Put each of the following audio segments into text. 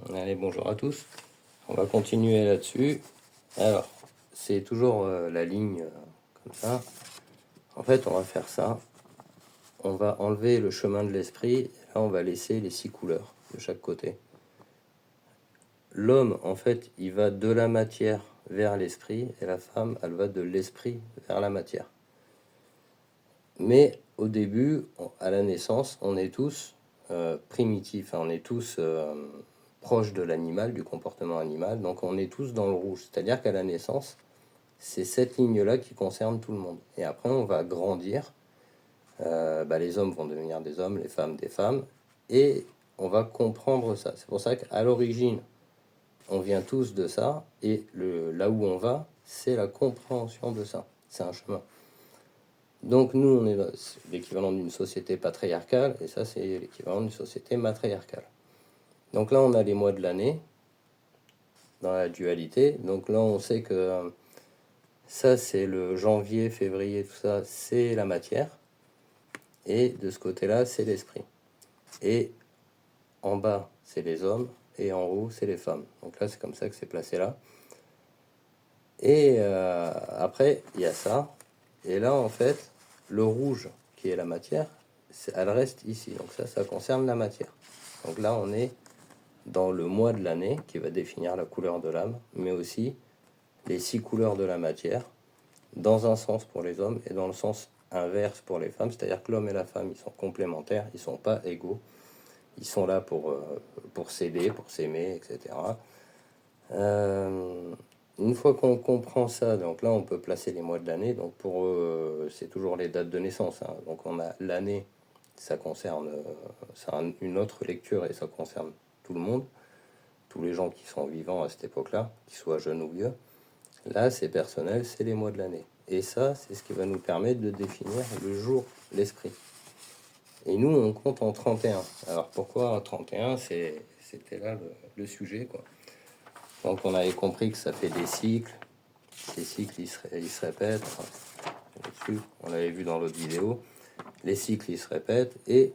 Allez, bonjour à tous. On va continuer là-dessus. Alors, c'est toujours la ligne comme ça. En fait, on va faire ça. On va enlever le chemin de l'esprit. Et là, on va laisser les 6 couleurs de chaque côté. L'homme, en fait, il va de la matière vers l'esprit. Et la femme, elle va de l'esprit vers la matière. Mais au début, à la naissance, on est tous primitifs. On est tous... proche de l'animal, du comportement animal, donc on est tous dans le rouge. C'est-à-dire qu'à la naissance, c'est cette ligne-là qui concerne tout le monde. Et après, on va grandir. Les hommes vont devenir des hommes, les femmes des femmes, et on va comprendre ça. C'est pour ça qu'à l'origine, on vient tous de ça, et là où on va, c'est la compréhension de ça. C'est un chemin. Donc nous, on est l'équivalent d'une société patriarcale, et ça, c'est l'équivalent d'une société matriarcale. Donc là, on a les mois de l'année, dans la dualité. Donc là, on sait que ça, c'est le janvier, février, tout ça, c'est la matière. Et de ce côté-là, c'est l'esprit. Et en bas, c'est les hommes. Et en haut, c'est les femmes. Donc là, c'est comme ça que c'est placé là. Et après, il y a ça. Et là, en fait, le rouge, qui est la matière, elle reste ici. Donc ça concerne la matière. Donc là, on est dans le mois de l'année, qui va définir la couleur de l'âme, mais aussi les 6 couleurs de la matière, dans un sens pour les hommes et dans le sens inverse pour les femmes, c'est-à-dire que l'homme et la femme, ils sont complémentaires, ils ne sont pas égaux, ils sont là pour s'aider, pour s'aimer, etc. Une fois qu'on comprend ça, donc là on peut placer les mois de l'année, donc pour eux, c'est toujours les dates de naissance, hein. Donc on a l'année, ça concerne, c'est une autre lecture et ça concerne tout le monde, tous les gens qui sont vivants à cette époque-là, qu'ils soient jeunes ou vieux. Là, c'est personnel, c'est les mois de l'année. Et ça, c'est ce qui va nous permettre de définir le jour, l'esprit. Et nous, on compte en 31. Alors pourquoi 31? C'était là le sujet, quoi. Donc on avait compris que ça fait des cycles. Ces cycles, ils se répètent. On l'avait vu dans l'autre vidéo. Les cycles, ils se répètent. Et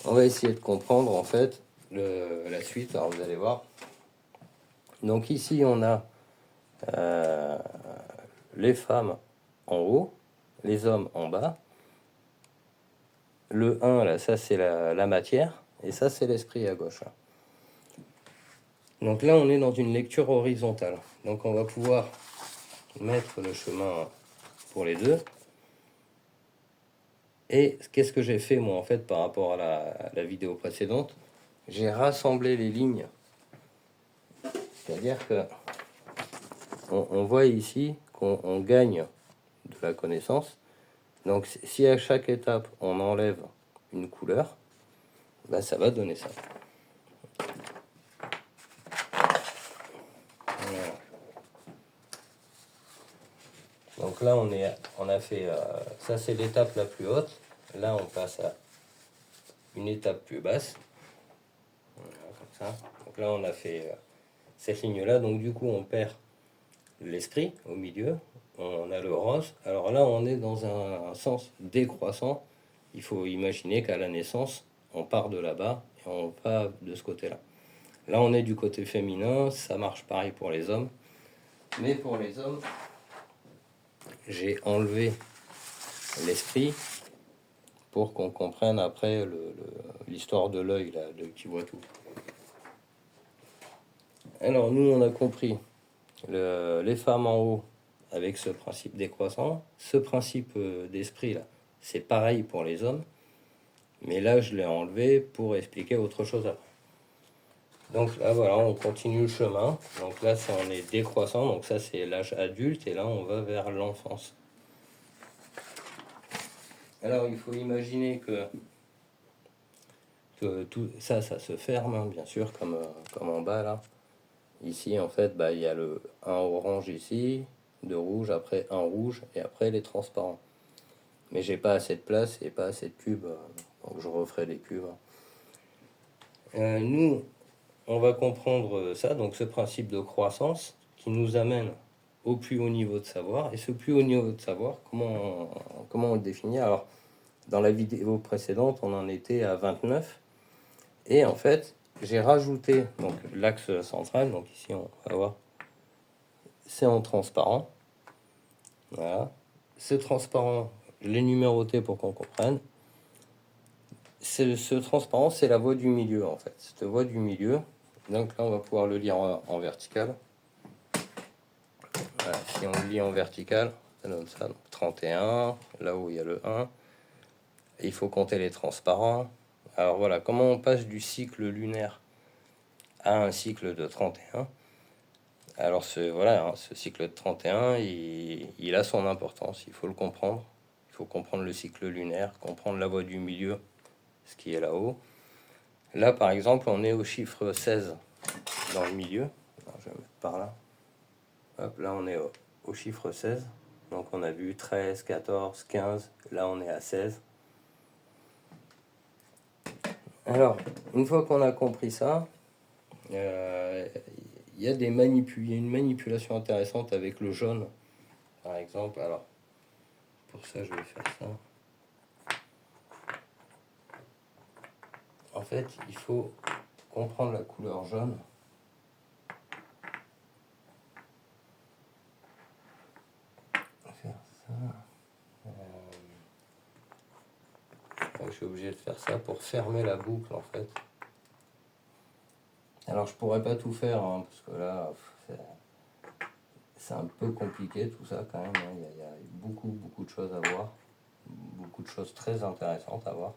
on va essayer de comprendre, en fait, la suite. Alors vous allez voir. Donc ici, on a les femmes en haut, les hommes en bas. Le 1, là, ça c'est la matière, et ça c'est l'esprit à gauche. Là. Donc là, on est dans une lecture horizontale. Donc on va pouvoir mettre le chemin pour les deux. Et qu'est-ce que j'ai fait, moi, en fait, par rapport à la vidéo précédente? J'ai rassemblé les lignes. C'est-à-dire que on voit ici qu'on gagne de la connaissance. Donc si à chaque étape, on enlève une couleur, ben, ça va donner ça. Voilà. Donc là, on a fait, ça c'est l'étape la plus haute. Là, on passe à une étape plus basse. Voilà, comme ça. Donc là, on a fait cette ligne-là. Donc du coup, on perd l'esprit au milieu. On a le rose. Alors là, on est dans un sens décroissant. Il faut imaginer qu'à la naissance, on part de là-bas et on va de ce côté-là. Là, on est du côté féminin. Ça marche pareil pour les hommes. Mais pour les hommes, j'ai enlevé l'esprit pour qu'on comprenne après l'histoire de l'œil, l'œil qui voit tout. Alors nous, on a compris les femmes en haut avec ce principe décroissant. Ce principe d'esprit, là, c'est pareil pour les hommes. Mais là, je l'ai enlevé pour expliquer autre chose après. Donc là, voilà, on continue le chemin. Donc là, on est décroissant. Donc ça, c'est l'âge adulte. Et là, on va vers l'enfance. Alors, il faut imaginer que tout ça se ferme, hein, bien sûr, comme en bas, là. Ici, en fait, il y a un orange ici, de rouge, après un rouge, et après les transparents. Mais j'ai pas assez de place et pas assez de cubes, donc je referai des cubes. Nous, on va comprendre ça, donc ce principe de croissance qui nous amène au plus haut niveau de savoir. Et ce plus haut niveau de savoir, comment on le définit? Alors, dans la vidéo précédente, on en était à 29. Et en fait, j'ai rajouté donc l'axe central, donc ici on va voir, c'est en transparent. Voilà. Ce transparent, je l'ai numéroté pour qu'on comprenne. Ce transparent, c'est la voie du milieu en fait. Cette voie du milieu, donc là on va pouvoir le lire en vertical. Voilà, si on le lit en vertical, ça donne ça, donc 31, là où il y a le 1. Il faut compter les transparents. Alors voilà, comment on passe du cycle lunaire à un cycle de 31. Alors voilà, ce cycle de 31, il a son importance, il faut le comprendre. Il faut comprendre le cycle lunaire, comprendre la voie du milieu, ce qui est là-haut. Là, par exemple, on est au chiffre 16 dans le milieu. Alors, je vais mettre par là. Hop, là, on est au chiffre 16. Donc, on a vu 13, 14, 15. Là, on est à 16. Alors, une fois qu'on a compris ça, il y a une manipulation intéressante avec le jaune, par exemple. Alors, pour ça, je vais faire ça. En fait, il faut comprendre la couleur jaune. Faire ça. Donc, je suis obligé de faire ça pour fermer la boucle, en fait. Alors, je pourrais pas tout faire, hein, parce que là, c'est un peu compliqué tout ça quand même. Hein. Il y a beaucoup de choses à voir. Beaucoup de choses très intéressantes à voir.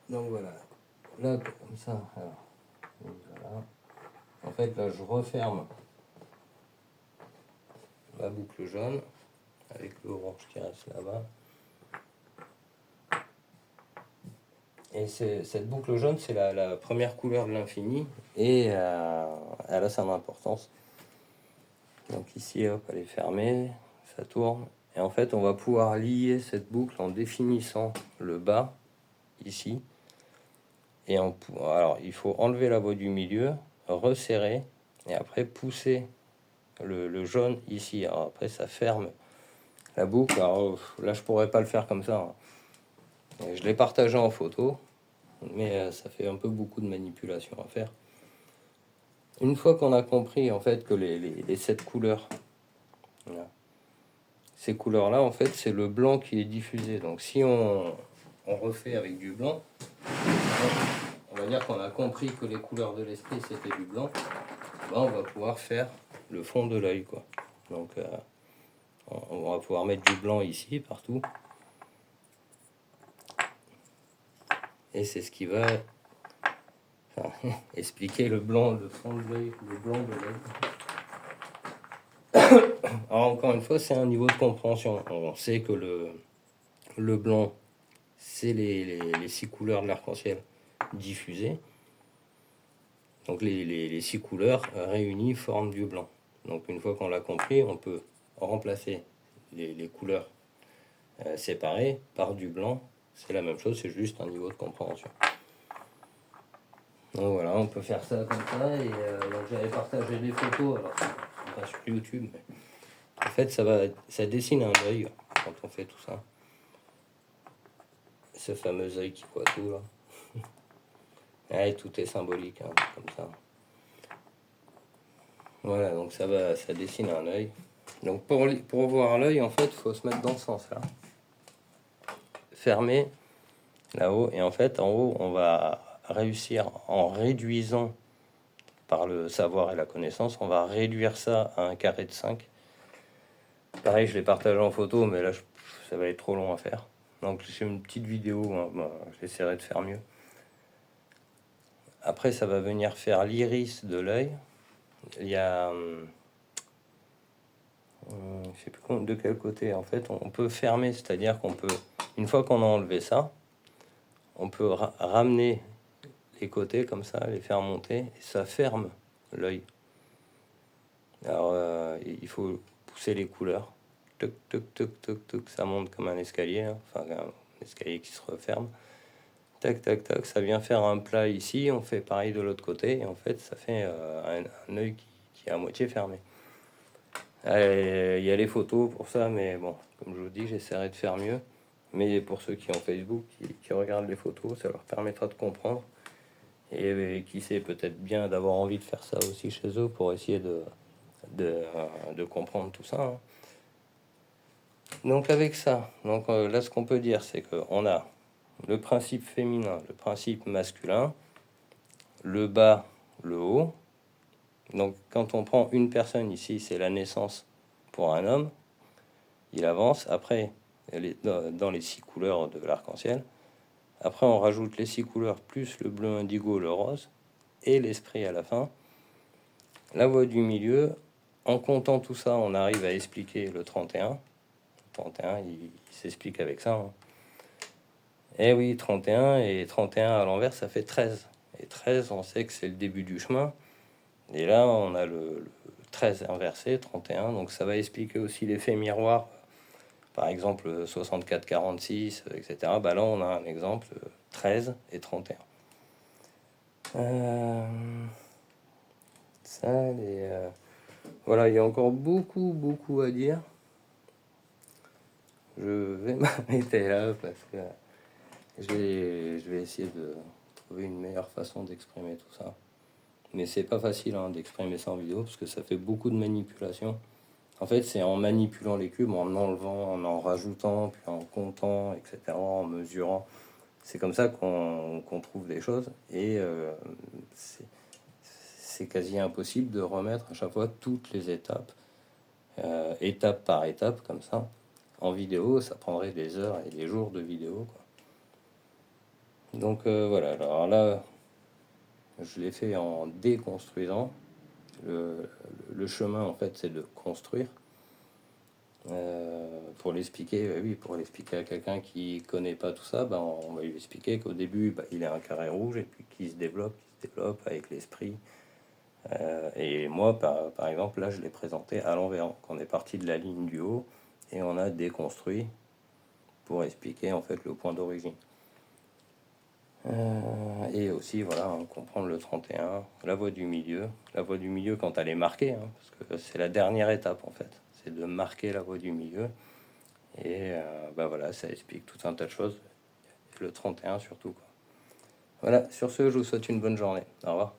Donc voilà. Là, comme ça. Alors, voilà. En fait, là, je referme la boucle jaune avec le orange qui reste là-bas. Et cette boucle jaune, c'est la première couleur de l'infini et elle a son importance. Donc ici, hop, elle est fermée, ça tourne. Et en fait, on va pouvoir lier cette boucle en définissant le bas ici. Et alors, il faut enlever la voie du milieu, resserrer et après pousser le jaune ici. Alors après, ça ferme la boucle. Alors là, je pourrais pas le faire comme ça. Hein. Je l'ai partagé en photo, mais ça fait un peu beaucoup de manipulation à faire. Une fois qu'on a compris en fait que les 7 couleurs, voilà, ces couleurs-là, en fait, c'est le blanc qui est diffusé. Donc si on refait avec du blanc, on va dire qu'on a compris que les couleurs de l'esprit c'était du blanc, ben, on va pouvoir faire le fond de l'œil, quoi. Donc on va pouvoir mettre du blanc ici, partout. Et c'est ce qui va expliquer le blanc, le fond de l'œil, le blanc de l'œil. Alors encore une fois, c'est un niveau de compréhension. On sait que le blanc, c'est les 6 couleurs de l'arc-en-ciel diffusées. Donc les 6 couleurs réunies forment du blanc. Donc une fois qu'on l'a compris, on peut remplacer les couleurs séparées par du blanc. C'est la même chose, c'est juste un niveau de compréhension. Donc voilà, on peut faire ça comme ça. Et donc j'avais partagé des photos, alors c'est pas sur YouTube, mais en fait ça dessine un œil quand on fait tout ça. Ce fameux œil qui voit tout là. Et tout est symbolique, hein, comme ça. Voilà, donc ça dessine un œil. Donc pour voir l'œil, en fait, il faut se mettre dans ce sens-là. Fermer là-haut, et en fait, en haut, on va réussir en réduisant par le savoir et la connaissance, on va réduire ça à un carré de 5. Pareil, je l'ai partagé en photo, mais là, ça va être trop long à faire. Donc, c'est une petite vidéo, hein, j'essaierai de faire mieux. Après, ça va venir faire l'iris de l'œil. Il y a... je sais plus de quel côté. En fait, on peut fermer, c'est-à-dire qu'on peut, une fois qu'on a enlevé ça, on peut ramener les côtés comme ça, les faire monter, et ça ferme l'œil. Alors, il faut pousser les couleurs. Toc, toc, toc, toc, toc, ça monte comme un escalier, hein. Enfin un escalier qui se referme. Tac, tac, tac, ça vient faire un plat ici, on fait pareil de l'autre côté, et en fait, ça fait un œil qui est à moitié fermé. Il y a les photos pour ça, mais bon, comme je vous dis, j'essaierai de faire mieux. Mais pour ceux qui ont Facebook, qui regardent les photos, ça leur permettra de comprendre. Et qui sait, peut-être bien d'avoir envie de faire ça aussi chez eux pour essayer de comprendre tout ça, hein. Donc avec ça, là ce qu'on peut dire, c'est qu'on a le principe féminin, le principe masculin, le bas, le haut. Donc quand on prend une personne ici, c'est la naissance pour un homme, il avance, après dans les 6 couleurs de l'arc-en-ciel, après on rajoute les 6 couleurs plus le bleu indigo, le rose, et l'esprit à la fin. La voie du milieu, en comptant tout ça, on arrive à expliquer le 31. Le 31, il s'explique avec ça, hein. Eh oui, 31 et 31 à l'envers, ça fait 13. Et 13, on sait que c'est le début du chemin. Et là, on a le 13 inversé, 31. Donc ça va expliquer aussi l'effet miroir. Par exemple, 64-46, etc. Bah là, on a un exemple, 13 et 31. Ça, voilà, il y a encore beaucoup à dire. Je vais m'arrêter là parce que je vais essayer de trouver une meilleure façon d'exprimer tout ça. Mais c'est pas facile, hein, d'exprimer ça en vidéo parce que ça fait beaucoup de manipulation. En fait, c'est en manipulant les cubes, en enlevant, en rajoutant, puis en comptant, etc., en mesurant. C'est comme ça qu'on trouve des choses. Et c'est quasi impossible de remettre à chaque fois toutes les étapes, étape par étape, comme ça. En vidéo, ça prendrait des heures et des jours de vidéo, quoi. Donc voilà, alors là, je l'ai fait en déconstruisant. Le chemin, en fait, c'est de construire. Pour l'expliquer, oui, pour l'expliquer à quelqu'un qui connaît pas tout ça, ben, on va lui expliquer qu'au début, ben, il est un carré rouge et puis qu'il se développe avec l'esprit. Et moi, par exemple, là, je l'ai présenté à l'envers. Donc, on est parti de la ligne du haut et on a déconstruit pour expliquer en fait le point d'origine. Et aussi, voilà, hein, comprendre le 31, la voie du milieu. La voie du milieu quand elle est marquée, hein, parce que c'est la dernière étape en fait, c'est de marquer la voie du milieu. Et bah voilà, ça explique tout un tas de choses. Le 31 surtout, quoi. Voilà, sur ce, je vous souhaite une bonne journée. Au revoir.